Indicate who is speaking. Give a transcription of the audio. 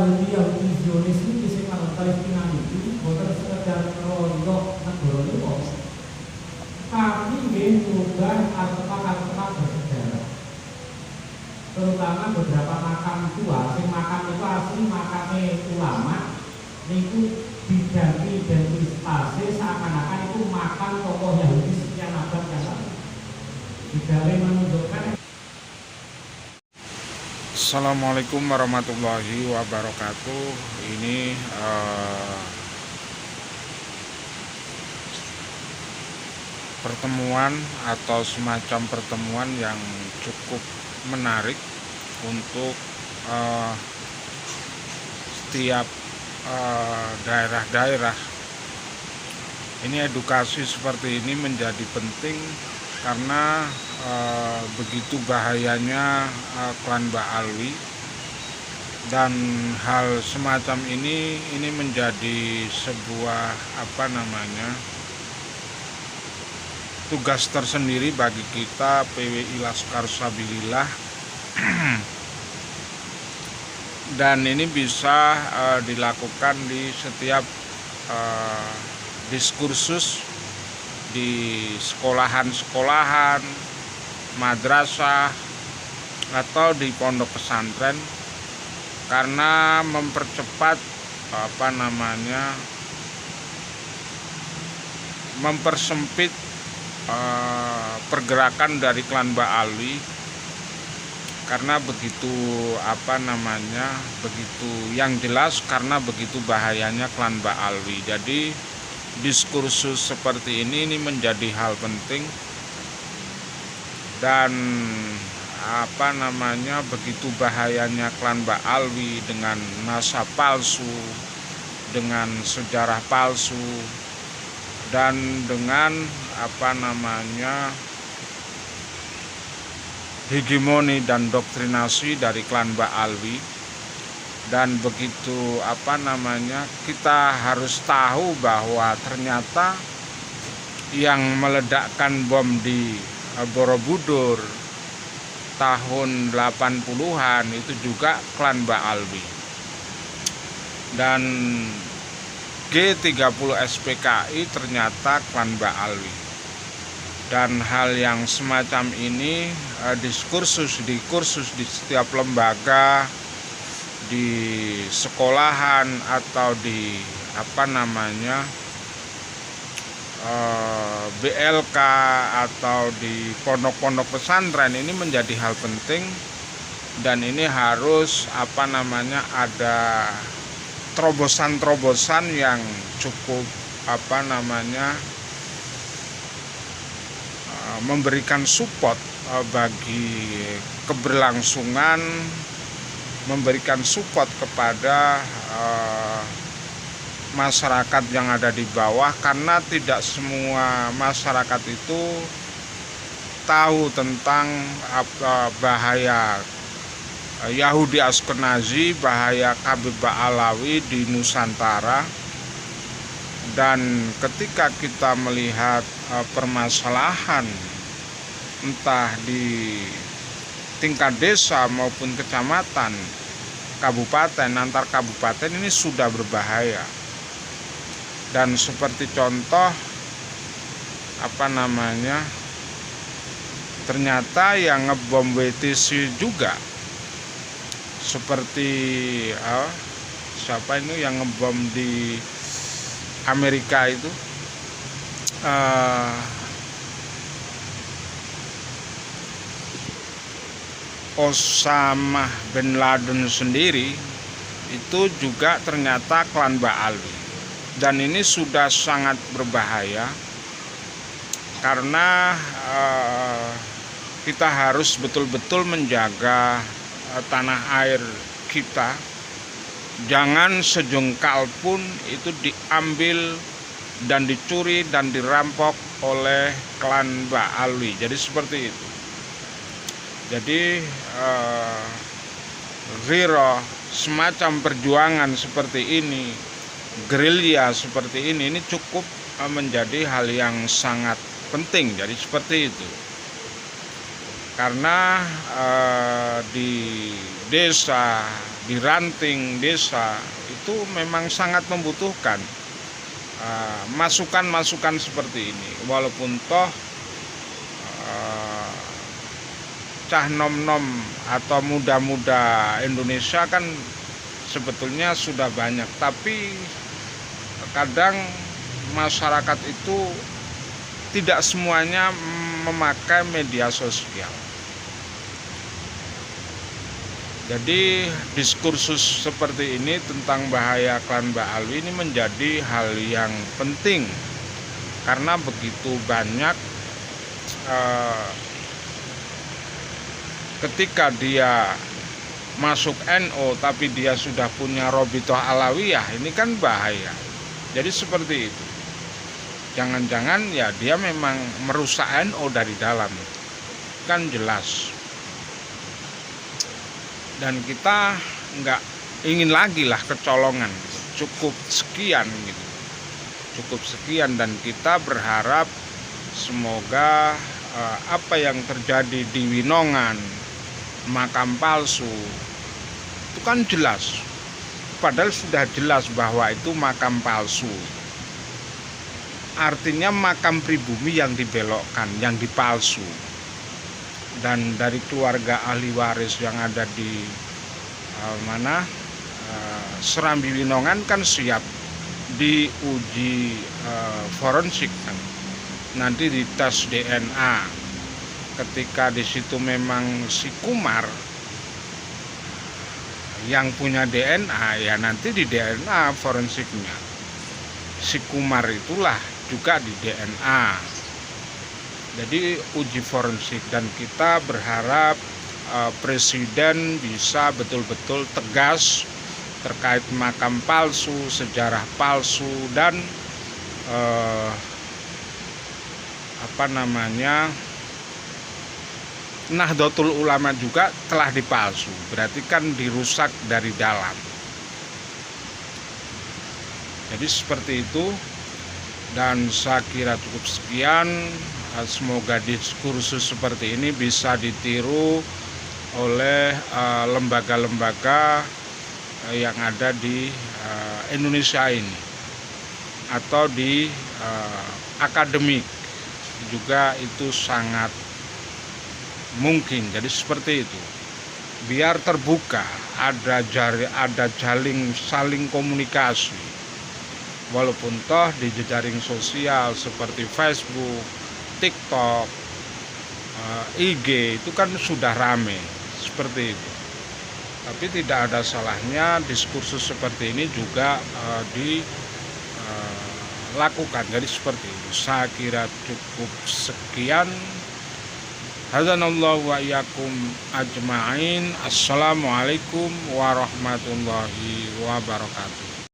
Speaker 1: Yahudi Zionis ini sing karo Palestina itu boten sekedar ngeroyok negara niku, tapi nggih ngubah artefak-artefak bersejarah. Terutama beberapa makam tua, sing makam itu asli makamnya ulama, niku diganti-ganti seakan-akan itu makam tokoh Yahudi sekian abad yang lalu. Digawe menunjukkan.
Speaker 2: Assalamualaikum warahmatullahi wabarakatuh. Ini pertemuan atau semacam pertemuan yang cukup menarik untuk setiap daerah-daerah. Ini edukasi seperti ini menjadi penting karena begitu bahayanya klan Ba'alwi, dan hal semacam ini menjadi sebuah tugas tersendiri bagi kita PWI Laskar Sabilillah dan ini bisa dilakukan di setiap diskursus di sekolahan-sekolahan, madrasah, atau di pondok pesantren, karena mempercepat mempersempit pergerakan dari klan Ba'alwi, karena begitu begitu yang jelas, karena begitu bahayanya klan Ba'alwi. Jadi diskursus seperti ini menjadi hal penting, dan begitu bahayanya klan Ba'alwi dengan nasab palsu, dengan sejarah palsu, dan dengan hegemoni dan doktrinasi dari klan Ba'alwi. Dan begitu kita harus tahu bahwa ternyata yang meledakkan bom di Borobudur tahun 80-an itu juga klan Ba'alwi. Dan G30 SPKI ternyata klan Ba'alwi. Dan hal yang semacam ini diskursus di setiap lembaga, di sekolahan, atau di BLK, atau di pondok-pondok pesantren ini menjadi hal penting. Dan ini harus ada terobosan-terobosan yang cukup memberikan support bagi keberlangsungan, memberikan support kepada masyarakat yang ada di bawah, karena tidak semua masyarakat itu tahu tentang bahaya Yahudi Ashkenazi, bahaya Habib Ba'alawi di Nusantara. Dan ketika kita melihat permasalahan entah di tingkat desa maupun kecamatan, kabupaten, antar kabupaten, ini sudah berbahaya. Dan seperti contoh ternyata yang ngebom WTC juga, seperti siapa ini yang ngebom di Amerika itu, Osama bin Laden sendiri itu juga ternyata klan Ba'alwi. Dan ini sudah sangat berbahaya, karena kita harus betul-betul menjaga tanah air kita. Jangan sejengkal pun itu diambil dan dicuri dan dirampok oleh klan Ba'alwi. Jadi seperti itu. Jadi semacam perjuangan seperti ini, gerilya seperti ini cukup menjadi hal yang sangat penting. Jadi seperti itu. Karena di desa, di ranting desa itu memang sangat membutuhkan masukan-masukan seperti ini. Walaupun toh cah nom-nom atau muda-muda Indonesia kan sebetulnya sudah banyak, tapi kadang masyarakat itu tidak semuanya memakai media sosial. Jadi diskursus seperti ini tentang bahaya klan Mbak Alwi ini menjadi hal yang penting, karena begitu banyak ketika dia masuk NU tapi dia sudah punya Robitoh Alawiyah, ini kan bahaya. Jadi seperti itu. Jangan-jangan ya dia memang merusak NU dari dalam, kan jelas. Dan kita nggak ingin lagi lah kecolongan, cukup sekian gitu, cukup sekian. Dan kita berharap semoga apa yang terjadi di Winongan, makam palsu, itu kan jelas, padahal sudah jelas bahwa itu makam palsu. Artinya makam pribumi yang dibelokkan, yang dipalsu. Dan dari keluarga ahli waris yang ada di Serambi Winongan kan siap diuji forensik kan. Nanti dites DNA. Ketika di situ memang si Kumar yang punya DNA, ya nanti di DNA forensiknya si Kumar itulah juga di DNA. Jadi uji forensik, dan kita berharap Presiden bisa betul-betul tegas terkait makam palsu, sejarah palsu, dan Nahdlatul Ulama juga telah dipalsu, berarti kan dirusak dari dalam. Jadi seperti itu, dan saya kira cukup sekian. Semoga diskursus seperti ini bisa ditiru oleh lembaga-lembaga yang ada di Indonesia ini, atau di akademik juga itu sangat mungkin. Jadi seperti itu, biar terbuka, ada jaring saling komunikasi. Walaupun toh di jejaring sosial seperti Facebook, TikTok, IG itu kan sudah rame seperti itu. Tapi tidak ada salahnya diskursus seperti ini juga dilakukan. Jadi seperti itu. Saya kira cukup sekian. Hadanallahu wa iyyakum ajma'in. Assalamualaikum warahmatullahi wabarakatuh.